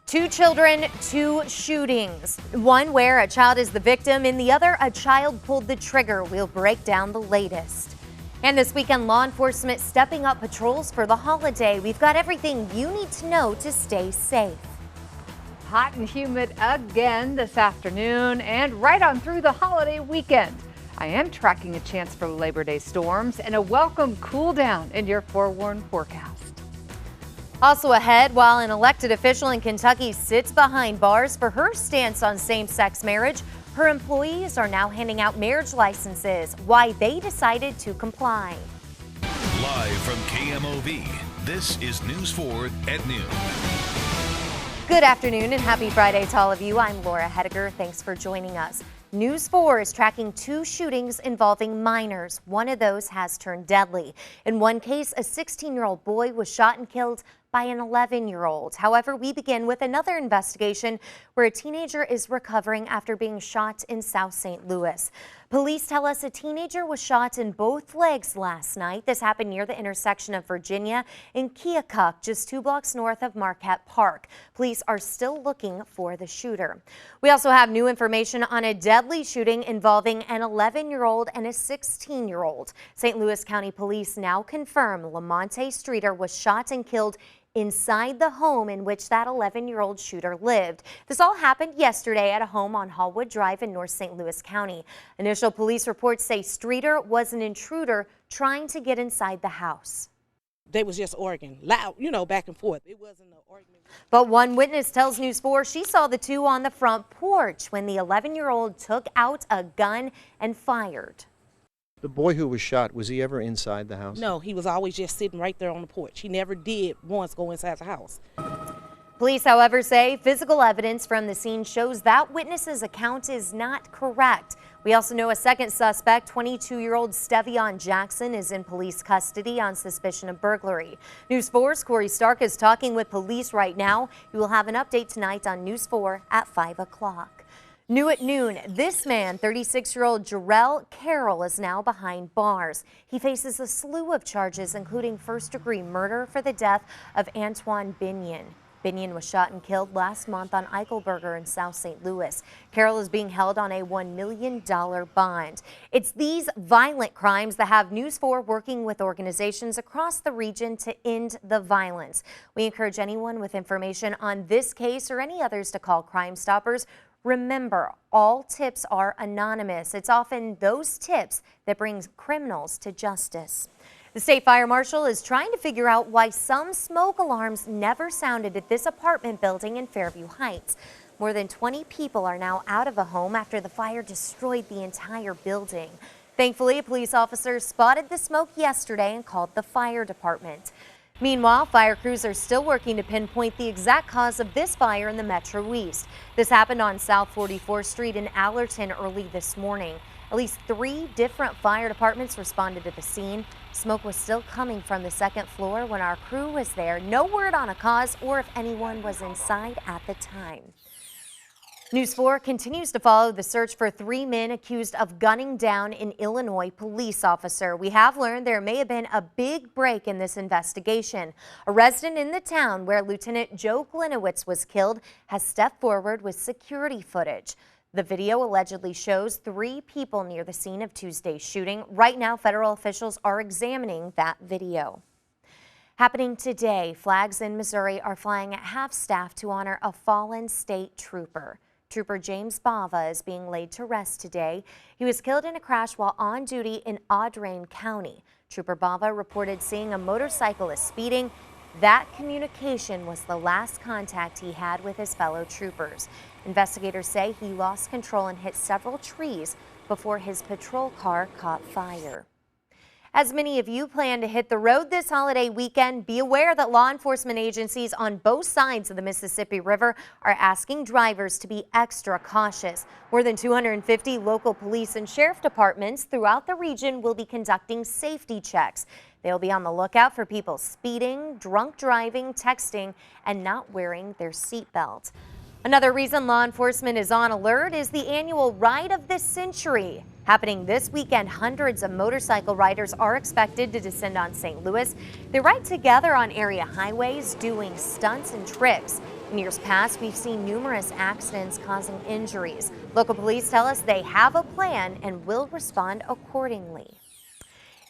Two children, two shootings. One where a child is the victim, in the other, a child pulled the trigger. We'll break down the latest. And this weekend, law enforcement stepping up patrols for the holiday. We've got everything you need to know to stay safe. Hot and humid again this afternoon and right on through the holiday weekend. I am tracking a chance for Labor Day storms and a welcome cool down in your forewarned forecast. Also ahead, while an elected official in Kentucky sits behind bars for her stance on same-sex marriage, her employees are now handing out marriage licenses. Why they decided to comply. Live from KMOV, this is News 4 at noon. Good afternoon and happy Friday to all of you. I'm Laura Hettiger. Thanks for joining us. News 4 is tracking two shootings involving minors. One of those has turned deadly. In one case, a 16-year-old boy was shot and killed by an 11-year-old. However, we begin with another investigation where a teenager is recovering after being shot in South St. Louis. Police tell us a teenager was shot in both legs last night. This happened near the intersection of Virginia and Keokuk, just 2 blocks north of Marquette Park. Police are still looking for the shooter. We also have new information on a deadly shooting involving an 11-year-old and a 16-year-old. St. Louis County Police now confirm Lamonte Streeter was shot and killed inside the home in which that 11-year-old shooter lived. This all happened yesterday at a home on Hallwood Drive in North St. Louis County. Initial police reports say Streeter was an intruder trying to get inside the house. They was just arguing, loud, back and forth. It wasn't an argument. But one witness tells News 4 she saw the two on the front porch when the 11-year-old took out a gun and fired. The boy who was shot, was he ever inside the house? No, he was always just sitting right there on the porch. He never did once go inside the house. Police, however, say physical evidence from the scene shows that witness's account is not correct. We also know a second suspect, 22-year-old Stevion Jackson, is in police custody on suspicion of burglary. News 4's Corey Stark is talking with police right now. We will have an update tonight on News 4 at 5 o'clock. New at noon, this man, 36-year-old Jarrell Carroll, is now behind bars. He faces a slew of charges, including first-degree murder for the death of Antoine Binion. Binion was shot and killed last month on Eichelberger in South St. Louis. Carroll is being held on a $1 million bond. It's these violent crimes that have News 4 working with organizations across the region to end the violence. We encourage anyone with information on this case or any others to call Crime Stoppers. Remember, all tips are anonymous. It's often those tips that brings criminals to justice. The state fire marshal is trying to figure out why some smoke alarms never sounded at this apartment building in Fairview Heights. More than 20 people are now out of a home after the fire destroyed the entire building. Thankfully, a police officer spotted the smoke yesterday and called the fire department. Meanwhile, fire crews are still working to pinpoint the exact cause of this fire in the Metro East. This happened on South 44th Street in Allerton early this morning. At least 3 different fire departments responded to the scene. Smoke was still coming from the second floor when our crew was there. No word on a cause or if anyone was inside at the time. News 4 continues to follow the search for 3 men accused of gunning down an Illinois police officer. We have learned there may have been a big break in this investigation. A resident in the town where Lieutenant Joe Glinowitz was killed has stepped forward with security footage. The video allegedly shows 3 people near the scene of Tuesday's shooting. Right now, federal officials are examining that video. Happening today, flags in Missouri are flying at half-staff to honor a fallen state trooper. Trooper James Bava is being laid to rest today. He was killed in a crash while on duty in Audrain County. Trooper Bava reported seeing a motorcyclist speeding. That communication was the last contact he had with his fellow troopers. Investigators say he lost control and hit several trees before his patrol car caught fire. As many of you plan to hit the road this holiday weekend, be aware that law enforcement agencies on both sides of the Mississippi River are asking drivers to be extra cautious. More than 250 local police and sheriff departments throughout the region will be conducting safety checks. They'll be on the lookout for people speeding, drunk driving, texting, and not wearing their seatbelt. Another reason law enforcement is on alert is the annual Ride of the Century. Happening this weekend, hundreds of motorcycle riders are expected to descend on St. Louis. They ride together on area highways, doing stunts and tricks. In years past, we've seen numerous accidents causing injuries. Local police tell us they have a plan and will respond accordingly.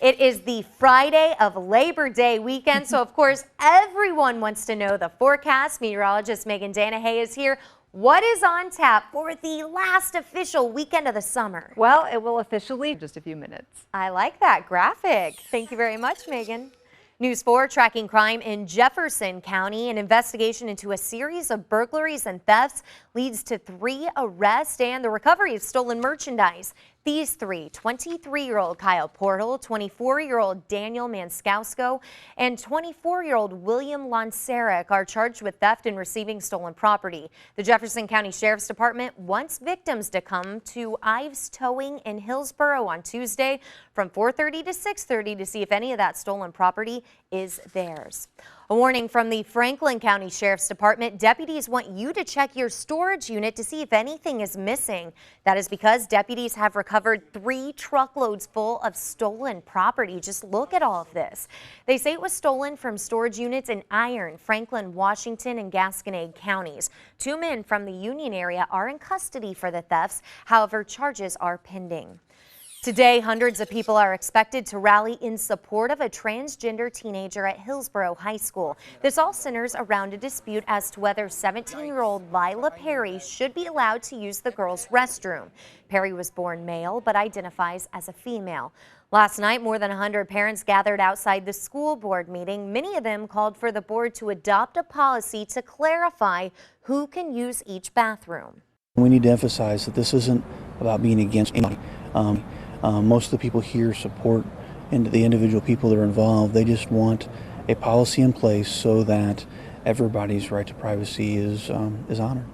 It is the Friday of Labor Day weekend, so of course everyone wants to know the forecast. Meteorologist Megan Danahay is here. What is on tap for the last official weekend of the summer? Well, it will officially in just a few minutes. I like that graphic. Thank you very much, Megan. News 4 tracking crime in Jefferson County. An investigation into a series of burglaries and thefts leads to 3 arrests and the recovery of stolen merchandise. These 3, 23-year-old Kyle Portal, 24-year-old Daniel Manskowsko, and 24-year-old William Lanseric are charged with theft and receiving stolen property. The Jefferson County Sheriff's Department wants victims to come to Ives Towing in Hillsboro on Tuesday from 4:30 to 6:30 to see if any of that stolen property is theirs. A warning from the Franklin County Sheriff's Department. Deputies want you to check your storage unit to see if anything is missing. That is because deputies have recovered 3 truckloads full of stolen property. Just look at all of this. They say it was stolen from storage units in Iron, Franklin, Washington, and Gasconade counties. 2 men from the Union area are in custody for the thefts. However, charges are pending. Today, hundreds of people are expected to rally in support of a transgender teenager at Hillsboro High School. This all centers around a dispute as to whether 17-year-old Lila Perry should be allowed to use the girls' restroom. Perry was born male but identifies as a female. Last night, more than 100 parents gathered outside the school board meeting. Many of them called for the board to adopt a policy to clarify who can use each bathroom. We need to emphasize that this isn't about being against anybody. Most of the people here support the individual people that are involved. They just want a policy in place so that everybody's right to privacy is honored.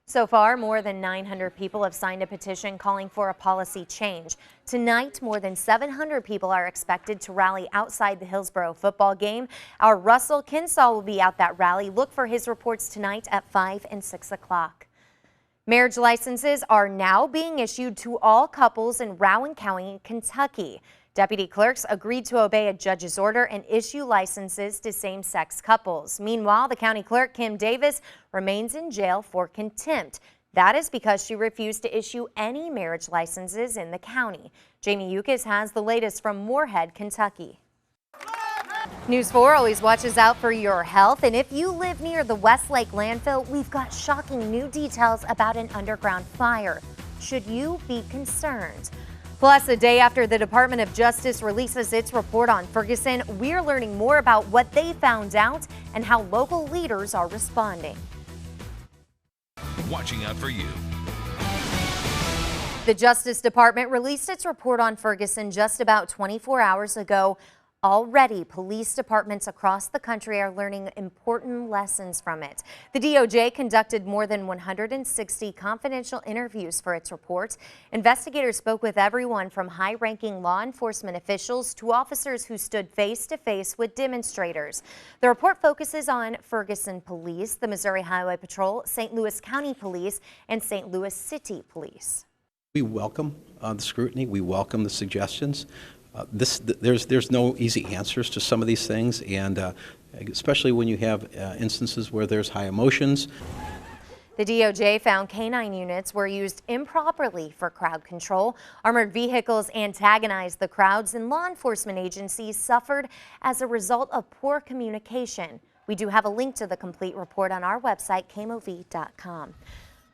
So far, more than 900 people have signed a petition calling for a policy change. Tonight, more than 700 people are expected to rally outside the Hillsboro football game. Our Russell Kinsall will be at that rally. Look for his reports tonight at 5 and 6 o'clock. Marriage licenses are now being issued to all couples in Rowan County, Kentucky. Deputy clerks agreed to obey a judge's order and issue licenses to same-sex couples. Meanwhile, the county clerk, Kim Davis, remains in jail for contempt. That is because she refused to issue any marriage licenses in the county. Jamie Yukis has the latest from Moorhead, Kentucky. News 4 always watches out for your health, and if you live near the Westlake landfill, we've got shocking new details about an underground fire. Should you be concerned? Plus, a day after the Department of Justice releases its report on Ferguson, we're learning more about what they found out and how local leaders are responding. Watching out for you. The Justice Department released its report on Ferguson just about 24 hours ago. Already, police departments across the country are learning important lessons from it. The DOJ conducted more than 160 confidential interviews for its report. Investigators spoke with everyone from high-ranking law enforcement officials to officers who stood face-to-face with demonstrators. The report focuses on Ferguson Police, the Missouri Highway Patrol, St. Louis County Police, and St. Louis City Police. We welcome the scrutiny. We welcome the suggestions. There's no easy answers to some of these things, and especially when you have instances where there's high emotions. The DOJ found canine units were used improperly for crowd control. Armored vehicles antagonized the crowds, and law enforcement agencies suffered as a result of poor communication. We do have a link to the complete report on our website, KMOV.com.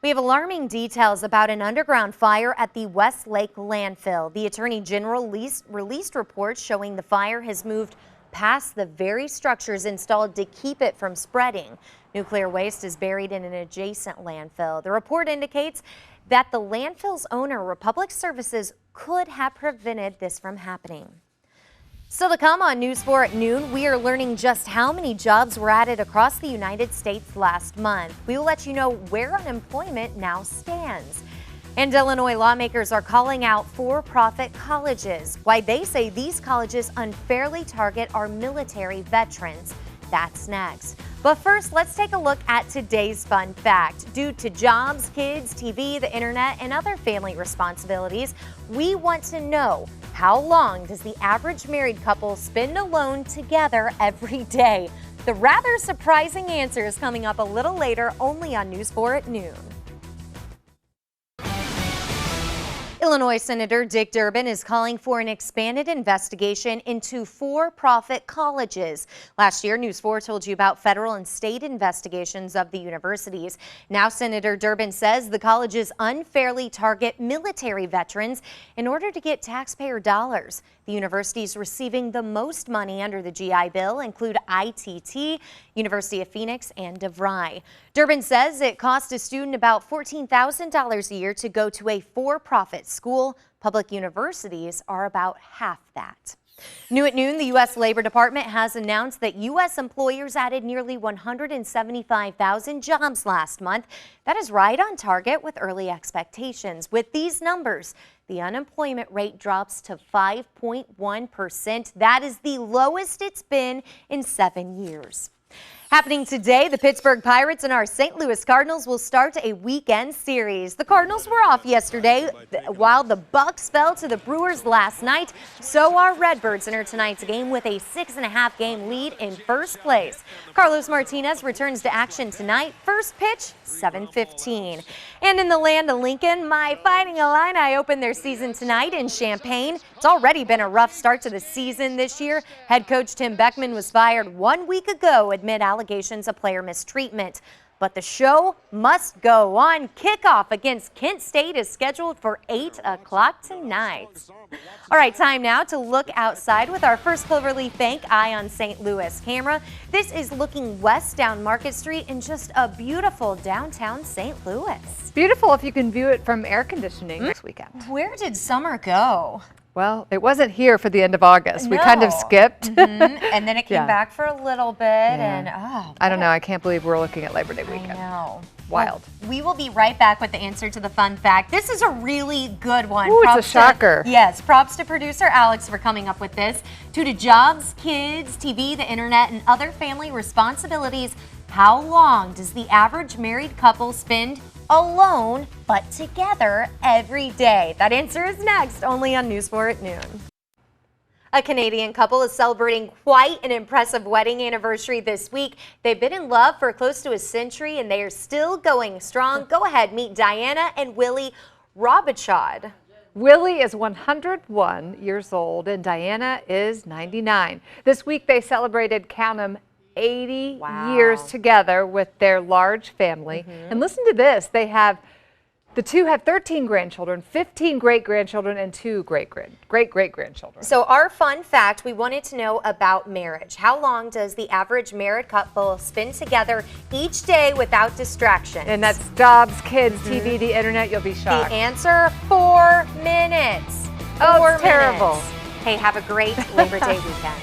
We have alarming details about an underground fire at the Westlake landfill. The Attorney General released reports showing the fire has moved past the very structures installed to keep it from spreading. Nuclear waste is buried in an adjacent landfill. The report indicates that the landfill's owner, Republic Services, could have prevented this from happening. Still to come on News 4 at noon, we are learning just how many jobs were added across the United States last month. We will let you know where unemployment now stands. And Illinois lawmakers are calling out for-profit colleges, why they say these colleges unfairly target our military veterans. That's next. But first, let's take a look at today's fun fact. Due to jobs, kids, TV, the internet, and other family responsibilities, we want to know, how long does the average married couple spend alone together every day? The rather surprising answer is coming up a little later, only on News 4 at noon. Illinois Senator Dick Durbin is calling for an expanded investigation into for-profit colleges. Last year, News 4 told you about federal and state investigations of the universities. Now, Senator Durbin says the colleges unfairly target military veterans in order to get taxpayer dollars. The universities receiving the most money under the GI Bill include ITT, University of Phoenix, and DeVry. Durbin says it costs a student about $14,000 a year to go to a for-profit school. Public universities are about half that. New at noon, the U.S. Labor Department has announced that U.S. employers added nearly 175,000 jobs last month. That is right on target with early expectations. With these numbers, the unemployment rate drops to 5.1%. That is the lowest it's been in 7 years. Happening today, the Pittsburgh Pirates and our St. Louis Cardinals will start a weekend series. The Cardinals were off yesterday while the Bucks fell to the Brewers last night. So our Redbirds enter tonight's game with a 6.5 game lead in first place. Carlos Martinez returns to action tonight. First pitch, 7:15. And in the land of Lincoln, my Fighting Illini open their season tonight in Champaign. It's already been a rough start to the season this year. Head coach Tim Beckman was fired 1 week ago amid allegations of player mistreatment. But the show must go on. Kickoff against Kent State is scheduled for 8 o'clock tonight. All right, time now to look outside with our first Cloverleaf Bank Eye on St. Louis camera. This is looking west down Market Street in just a beautiful downtown St. Louis. Beautiful if you can view it from air conditioning next weekend. Where did summer go? Well, it wasn't here for the end of August. We kind of skipped. And then it came Yeah. back for a little bit. And I don't know. I can't believe we're looking at Labor Day weekend. I know. Wild. Well, we will be right back with the answer to the fun fact. This is a really good one. Ooh, it's a Props to- shocker. Yes, props to producer Alex for coming up with this. Due to jobs, kids, TV, the internet, and other family responsibilities, how long does the average married couple spend alone but together every day? That answer is next, only on News 4 at noon. A Canadian couple is celebrating quite an impressive wedding anniversary this week. They've been in love for close to a century and they are still going strong. Go ahead, meet Diana and Willie Robichaud. Willie is 101 years old and Diana is 99. This week they celebrated, count 'em, 80 years together with their large family. And listen to this, the two have 13 grandchildren, 15 great-grandchildren, and 2 great-great-grandchildren. So our fun fact, we wanted to know about marriage. How long does the average married couple spend together each day without distraction? And that's jobs, kids, TV, the internet. You'll be shocked. The answer, 4 minutes. Oh, 4 it's terrible. minutes. Hey, have a great Labor Day weekend.